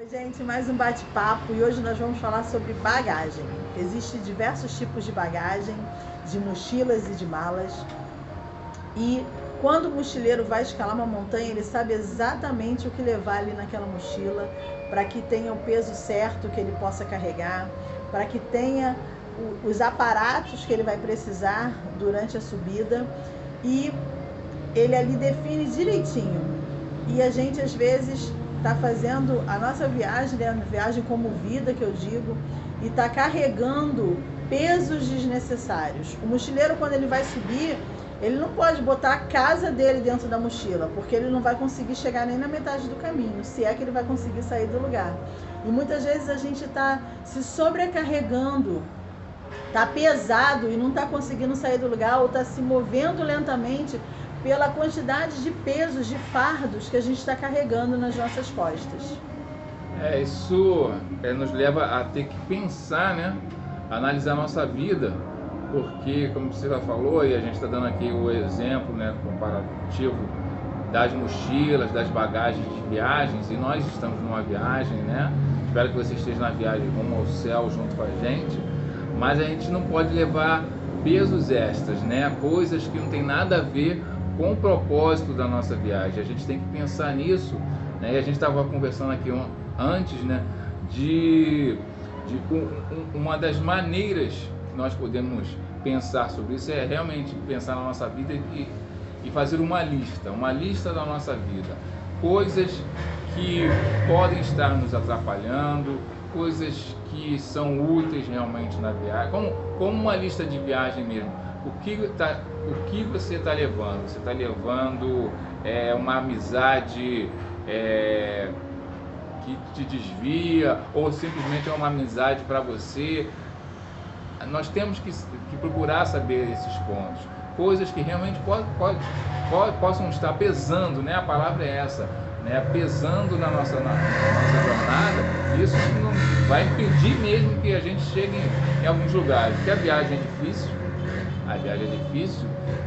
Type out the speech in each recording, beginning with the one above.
Oi gente, mais um bate-papo e hoje nós vamos falar sobre bagagem. Existem diversos tipos de bagagem, de mochilas e de malas. E quando o mochileiro vai escalar uma montanha, ele sabe exatamente o que levar ali naquela mochila, para que tenha o peso certo que ele possa carregar, para que tenha os aparatos que ele vai precisar durante a subida, e ele ali define direitinho. E a gente às vezes está fazendo a nossa viagem, né, a viagem como vida, que eu digo, e está carregando pesos desnecessários. O mochileiro, quando ele vai subir, ele não pode botar a casa dele dentro da mochila, porque ele não vai conseguir chegar nem na metade do caminho, se é que ele vai conseguir sair do lugar. E muitas vezes a gente está se sobrecarregando, está pesado e não está conseguindo sair do lugar, ou está se movendo lentamente pela quantidade de pesos, de fardos que a gente está carregando nas nossas costas. Isso nos leva a ter que pensar, né? Analisar a nossa vida, porque, como você já falou, e a gente está dando aqui o exemplo, né, comparativo das mochilas, das bagagens de viagens, e nós estamos numa viagem, né? Espero que você esteja na viagem rumo ao céu junto com a gente, mas a gente não pode levar pesos extras, né? Coisas que não tem nada a ver com o propósito da nossa viagem. A gente tem que pensar nisso, né? E a gente estava conversando aqui antes, né, de uma das maneiras que nós podemos pensar sobre isso é realmente pensar na nossa vida e fazer uma lista da nossa vida, coisas que podem estar nos atrapalhando, coisas que são úteis realmente na viagem, como uma lista de viagem mesmo. O que você está levando? Você está levando uma amizade que te desvia, ou simplesmente é uma amizade para você? Nós temos que procurar saber esses pontos, coisas que realmente possam estar pesando, né? A palavra é essa, né? Pesando na nossa jornada. Isso não vai impedir mesmo que a gente chegue em alguns lugares, porque a viagem é difícil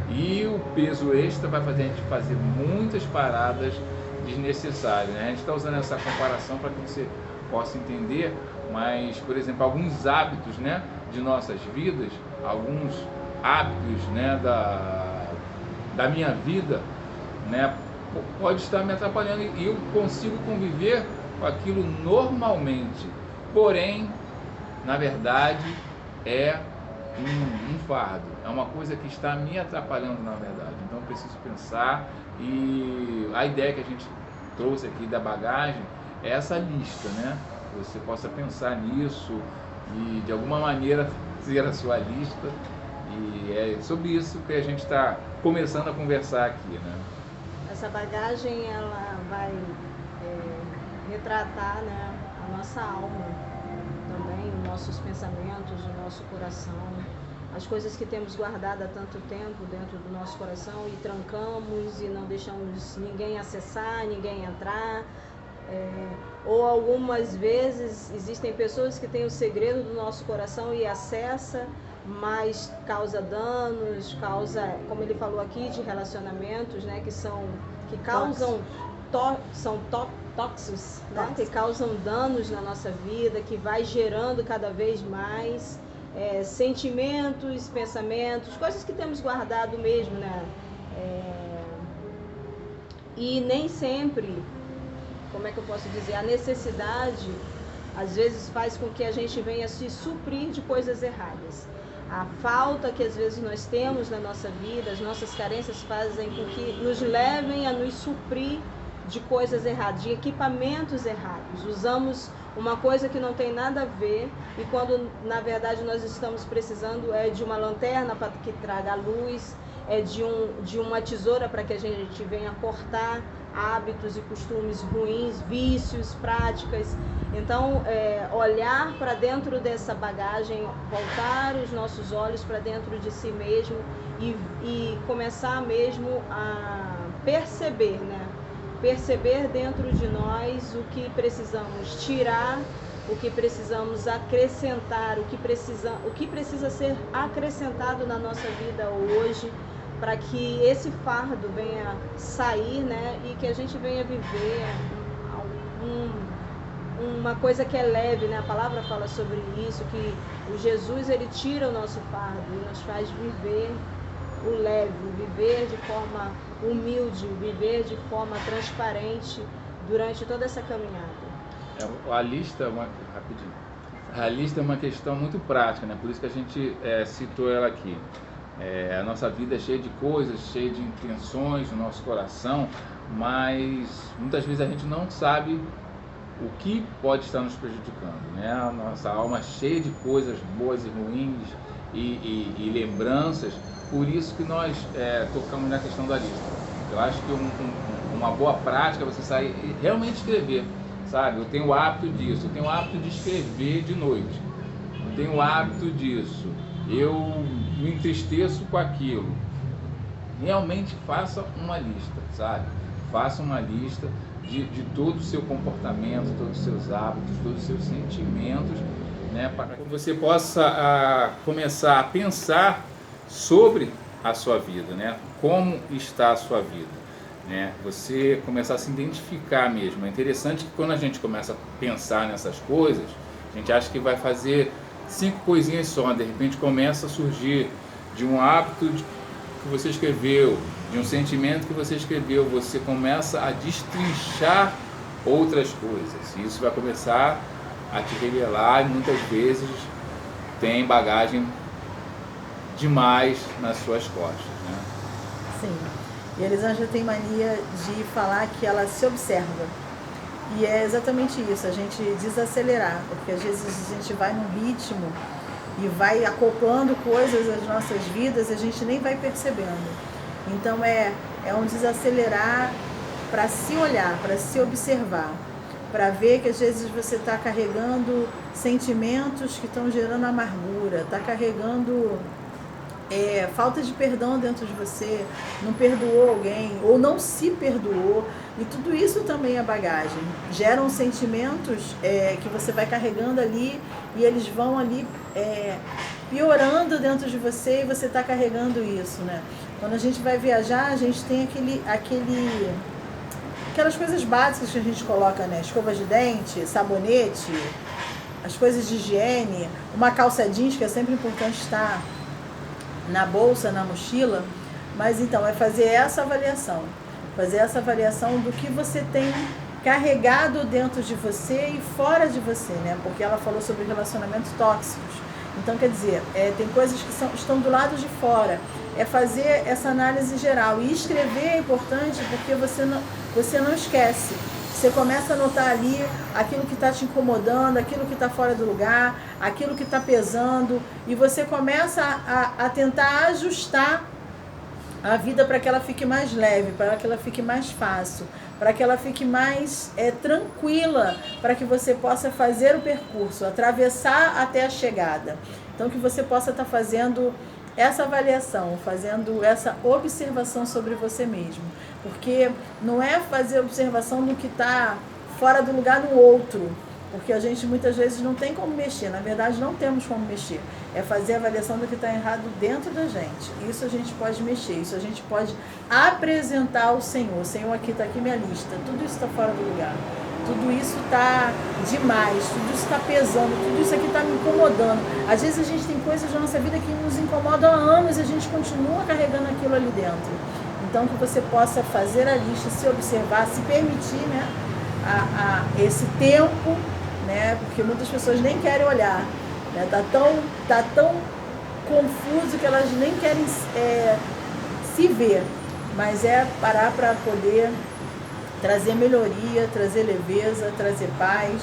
e o peso extra vai fazer a gente fazer muitas paradas desnecessárias, né? A gente está usando essa comparação para que você possa entender, mas, por exemplo, alguns hábitos, né, de nossas vidas, alguns hábitos, né, da minha vida, né, pode estar me atrapalhando e eu consigo conviver com aquilo normalmente, porém, na verdade, é um fardo, é uma coisa que está me atrapalhando na verdade. Então eu preciso pensar, e a ideia que a gente trouxe aqui da bagagem é essa lista, né? Que você possa pensar nisso e de alguma maneira fazer a sua lista, e é sobre isso que a gente está começando a conversar aqui, né? Essa bagagem, ela vai retratar, né, a nossa alma também, os nossos pensamentos, o nosso coração, as coisas que temos guardado há tanto tempo dentro do nosso coração e trancamos e não deixamos ninguém acessar, ninguém entrar. Ou algumas vezes existem pessoas que têm o segredo do nosso coração e acessa, mas causa danos, como ele falou aqui, de relacionamentos, né, que causam tóxicos, né, que causam danos na nossa vida, que vai gerando cada vez mais sentimentos, pensamentos, coisas que temos guardado mesmo, né? E nem sempre, como é que eu posso dizer, a necessidade às vezes faz com que a gente venha se suprir de coisas erradas. A falta que às vezes nós temos na nossa vida, as nossas carências fazem com que nos levem a nos suprir de coisas erradas, de equipamentos errados. Usamos uma coisa que não tem nada a ver, e quando na verdade nós estamos precisando de uma lanterna para que traga a luz, de uma tesoura para que a gente venha cortar hábitos e costumes ruins, vícios, práticas. Então, olhar para dentro dessa bagagem, voltar os nossos olhos para dentro de si mesmo e começar mesmo a perceber, né? Perceber dentro de nós o que precisamos tirar, o que precisamos acrescentar, o que precisa ser acrescentado na nossa vida hoje, para que esse fardo venha sair, né, e que a gente venha viver uma coisa que é leve, né? A palavra fala sobre isso, que o Jesus, ele tira o nosso fardo e nos faz viver o leve, viver de forma humilde, viver de forma transparente durante toda essa caminhada. A lista, rapidinho. A lista é uma questão muito prática, né? Por isso que a gente citou ela aqui. A nossa vida é cheia de coisas, cheia de intenções no nosso coração, mas muitas vezes a gente não sabe o que pode estar nos prejudicando, né? A nossa alma é cheia de coisas boas e ruins e lembranças, por isso que nós tocamos na questão da lista. Eu acho que uma boa prática é você sair e realmente escrever, sabe? Eu tenho o hábito disso, eu tenho o hábito de escrever de noite, eu tenho o hábito disso, eu me entristeço com aquilo. Realmente faça uma lista, sabe? Faça uma lista de todo o seu comportamento, todos os seus hábitos, todos os seus sentimentos, né? Para que você possa começar a pensar sobre a sua vida, né? Como está a sua vida, né? Você começar a se identificar mesmo. É interessante que quando a gente começa a pensar nessas coisas, a gente acha que vai fazer 5 coisinhas só, de repente começa a surgir de um hábito que você escreveu, de um sentimento que você escreveu, você começa a destrinchar outras coisas, e isso vai começar a te revelar, e muitas vezes tem bagagem demais nas suas costas, né? Sim. E a Elisângela tem mania de falar que ela se observa. E é exatamente isso, a gente desacelerar, porque às vezes a gente vai num ritmo e vai acoplando coisas às nossas vidas e a gente nem vai percebendo. Então é um desacelerar para se olhar, para se observar, para ver que às vezes você está carregando sentimentos que estão gerando amargura, está carregando falta de perdão dentro de você, não perdoou alguém ou não se perdoou, e tudo isso também é bagagem. Geram sentimentos que você vai carregando ali e eles vão ali piorando dentro de você e você está carregando isso, né? Quando a gente vai viajar, a gente tem aquelas coisas básicas que a gente coloca, né? Escova de dente, sabonete, as coisas de higiene, uma calça jeans, que é sempre importante estar na bolsa, na mochila. Mas então, é fazer essa avaliação do que você tem carregado dentro de você e fora de você, né? Porque ela falou sobre relacionamentos tóxicos. Então, quer dizer, tem coisas que estão do lado de fora. É fazer essa análise geral. E escrever é importante porque você não esquece. Você começa a notar ali aquilo que está te incomodando, aquilo que está fora do lugar, aquilo que está pesando. E você começa a tentar ajustar a vida para que ela fique mais leve, para que ela fique mais fácil, para que ela fique mais tranquila, para que você possa fazer o percurso, atravessar até a chegada. Então, que você possa estar fazendo essa avaliação, fazendo essa observação sobre você mesmo. Porque não é fazer observação no que está fora do lugar no outro, porque a gente muitas vezes não tem como mexer, na verdade não temos como mexer. É fazer a avaliação do que está errado dentro da gente. Isso a gente pode mexer, isso a gente pode apresentar ao Senhor. Senhor, está aqui minha lista, tudo isso está fora do lugar. Tudo isso está demais, tudo isso está pesando, tudo isso aqui está me incomodando. Às vezes a gente tem coisas na nossa vida que nos incomodam há anos e a gente continua carregando aquilo ali dentro. Então, que você possa fazer a lista, se observar, se permitir, né, esse tempo, né, porque muitas pessoas nem querem olhar, né, tá tão confuso que elas nem querem se ver, mas parar para poder trazer melhoria, trazer leveza, trazer paz,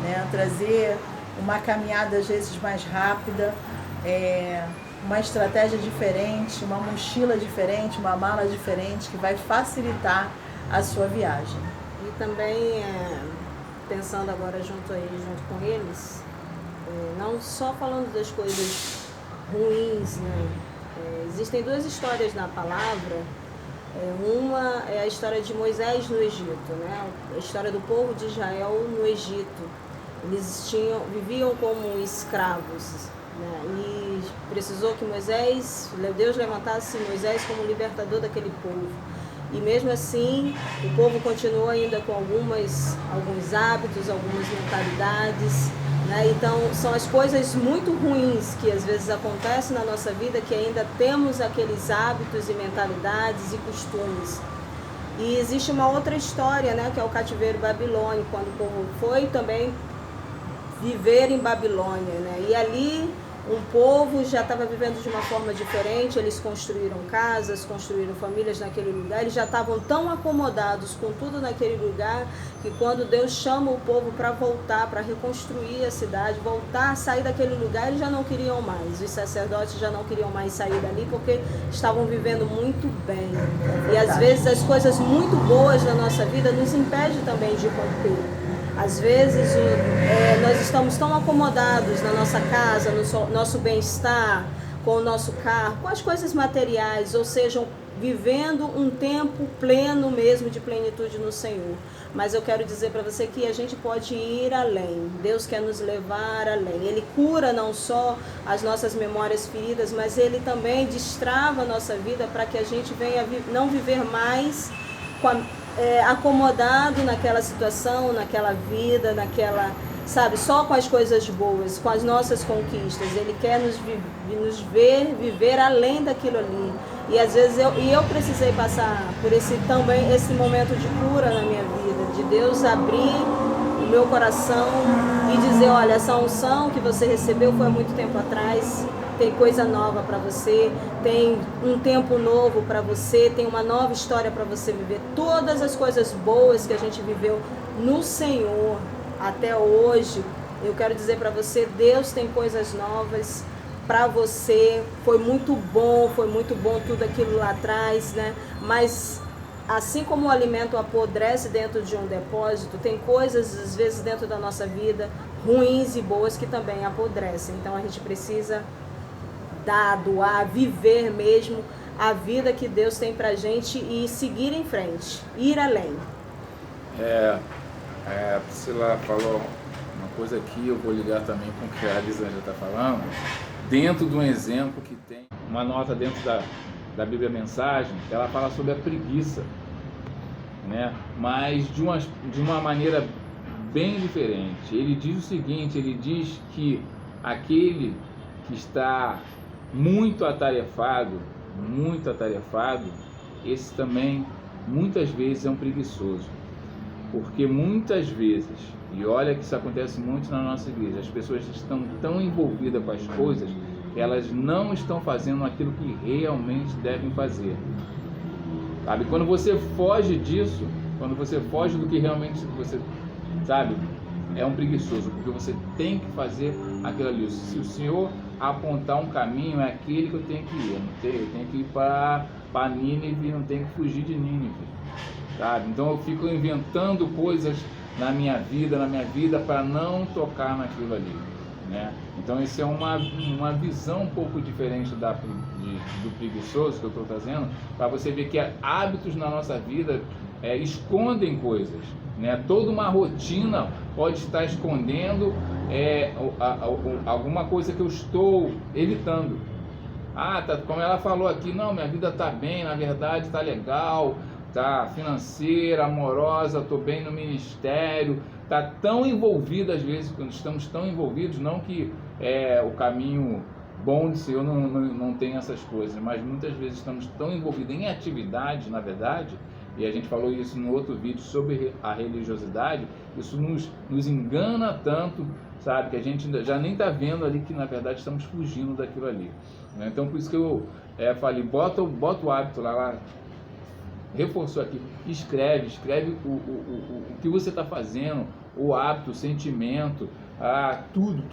né, trazer uma caminhada às vezes mais rápida, uma estratégia diferente, uma mochila diferente, uma mala diferente, que vai facilitar a sua viagem. E também, pensando agora junto com eles, não só falando das coisas ruins, né? Existem 2 histórias na palavra. Uma é a história de Moisés no Egito, né? A história do povo de Israel no Egito. Eles viviam como escravos, né? E precisou que Deus levantasse Moisés como libertador daquele povo. E mesmo assim, o povo continua ainda com alguns hábitos, algumas mentalidades, né? Então, são as coisas muito ruins que às vezes acontecem na nossa vida, que ainda temos aqueles hábitos e mentalidades e costumes. E existe uma outra história, né, que é o cativeiro babilônico, quando o povo foi também viver em Babilônia, né? E ali um povo já estava vivendo de uma forma diferente, eles construíram casas, construíram famílias naquele lugar, eles já estavam tão acomodados com tudo naquele lugar, que quando Deus chama o povo para voltar, para reconstruir a cidade, voltar, sair daquele lugar, eles já não queriam mais, os sacerdotes já não queriam mais sair dali, porque estavam vivendo muito bem. E às vezes as coisas muito boas da nossa vida nos impedem também de romper. Às vezes nós estamos tão acomodados na nossa casa, no nosso bem-estar, com o nosso carro, com as coisas materiais, ou seja, vivendo um tempo pleno mesmo de plenitude no Senhor. Mas eu quero dizer para você que a gente pode ir além. Deus quer nos levar além. Ele cura não só as nossas memórias feridas, mas Ele também destrava a nossa vida para que a gente venha não viver mais com acomodado naquela situação, naquela vida, só com as coisas boas, com as nossas conquistas. Ele quer nos ver viver além daquilo ali. E às vezes eu precisei passar por esse momento de cura na minha vida, de Deus abrir o meu coração e dizer, olha, essa unção que você recebeu foi há muito tempo atrás, tem coisa nova para você, tem um tempo novo para você, tem uma nova história para você viver. Todas as coisas boas que a gente viveu no Senhor até hoje, eu quero dizer para você, Deus tem coisas novas para você. Foi muito bom tudo aquilo lá atrás, né? Mas assim como o alimento apodrece dentro de um depósito, tem coisas às vezes dentro da nossa vida ruins e boas que também apodrecem. Então a gente precisa doar, viver mesmo a vida que Deus tem pra gente e seguir em frente, ir além. A Priscila falou uma coisa aqui, eu vou ligar também com o que a Elisângela está falando, dentro de um exemplo que tem uma nota dentro da Bíblia Mensagem, que ela fala sobre a preguiça, né? Mas de uma maneira bem diferente. Ele diz o seguinte, ele diz que aquele que está muito atarefado, esse também muitas vezes é um preguiçoso. Porque muitas vezes, e olha que isso acontece muito na nossa igreja, as pessoas estão tão envolvidas com as coisas, elas não estão fazendo aquilo que realmente devem fazer. Sabe? Quando você foge disso, quando você foge do que realmente você sabe, é um preguiçoso, porque você tem que fazer aquilo ali. Se o Senhor apontar um caminho, é aquele que eu tenho que ir. Eu tenho que ir para Nínive, não tenho que fugir de Nínive. Sabe? Então eu fico inventando coisas na minha vida para não tocar naquilo ali, né? Então essa é uma visão um pouco diferente do preguiçoso que eu estou trazendo, para você ver que hábitos na nossa vida escondem coisas, né? Toda uma rotina pode estar escondendo alguma coisa que eu estou evitando. Como ela falou aqui, não, minha vida está bem, na verdade está legal, tá financeira, amorosa, estou bem no ministério, está tão envolvido às vezes, quando estamos tão envolvidos, não que o caminho bom de Senhor não tem essas coisas, mas muitas vezes estamos tão envolvidos em atividade, na verdade, e a gente falou isso no outro vídeo sobre a religiosidade, isso nos engana tanto, sabe, que a gente já nem está vendo ali que na verdade estamos fugindo daquilo ali, né? Então por isso que eu falei, bota o hábito lá, reforçou aqui, escreve o que você está fazendo, o hábito, o sentimento, tudo,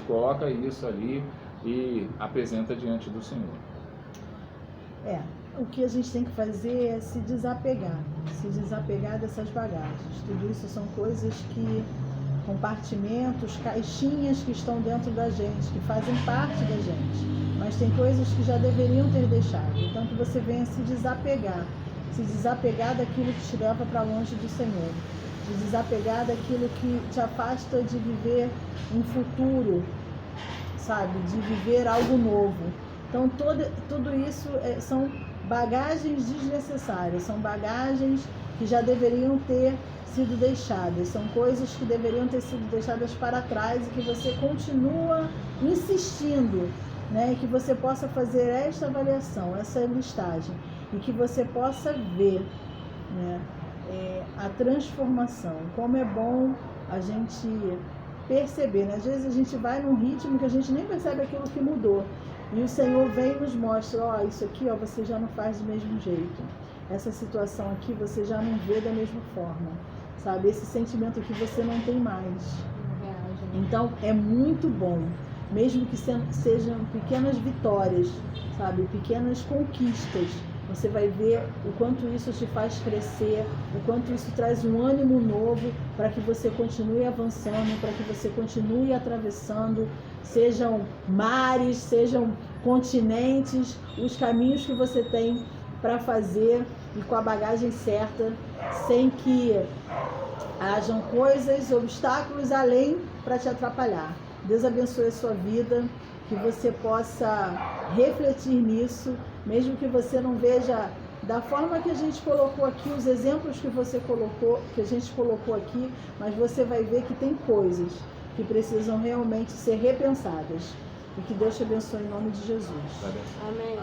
coloca isso ali e apresenta diante do Senhor. O que a gente tem que fazer é se desapegar dessas bagagens. Tudo isso são coisas compartimentos, caixinhas que estão dentro da gente, que fazem parte da gente, mas tem coisas que já deveriam ter deixado. Então que você venha se desapegar daquilo que te leva para longe do Senhor, se desapegar daquilo que te afasta de viver um futuro, sabe, de viver algo novo. Então, tudo isso são bagagens desnecessárias, são bagagens que já deveriam ter sido deixadas, são coisas que deveriam ter sido deixadas para trás e que você continua insistindo, né? E que você possa fazer esta avaliação, essa listagem, e que você possa ver, né? A transformação. Como é bom a gente perceber, né? Às vezes a gente vai num ritmo que a gente nem percebe aquilo que mudou. E o Senhor vem e nos mostra, ó, isso aqui, ó, você já não faz do mesmo jeito. Essa situação aqui você já não vê da mesma forma, sabe? Esse sentimento aqui você não tem mais. Então é muito bom, mesmo que sejam pequenas vitórias, sabe? Pequenas conquistas. Você vai ver o quanto isso te faz crescer, o quanto isso traz um ânimo novo para que você continue avançando, para que você continue atravessando, sejam mares, sejam continentes, os caminhos que você tem para fazer e com a bagagem certa, sem que hajam coisas, obstáculos além para te atrapalhar. Deus abençoe a sua vida, que você possa refletir nisso, mesmo que você não veja da forma que a gente colocou aqui, os exemplos que você colocou, que a gente colocou aqui, mas você vai ver que tem coisas que precisam realmente ser repensadas. E que Deus te abençoe em nome de Jesus. Amém.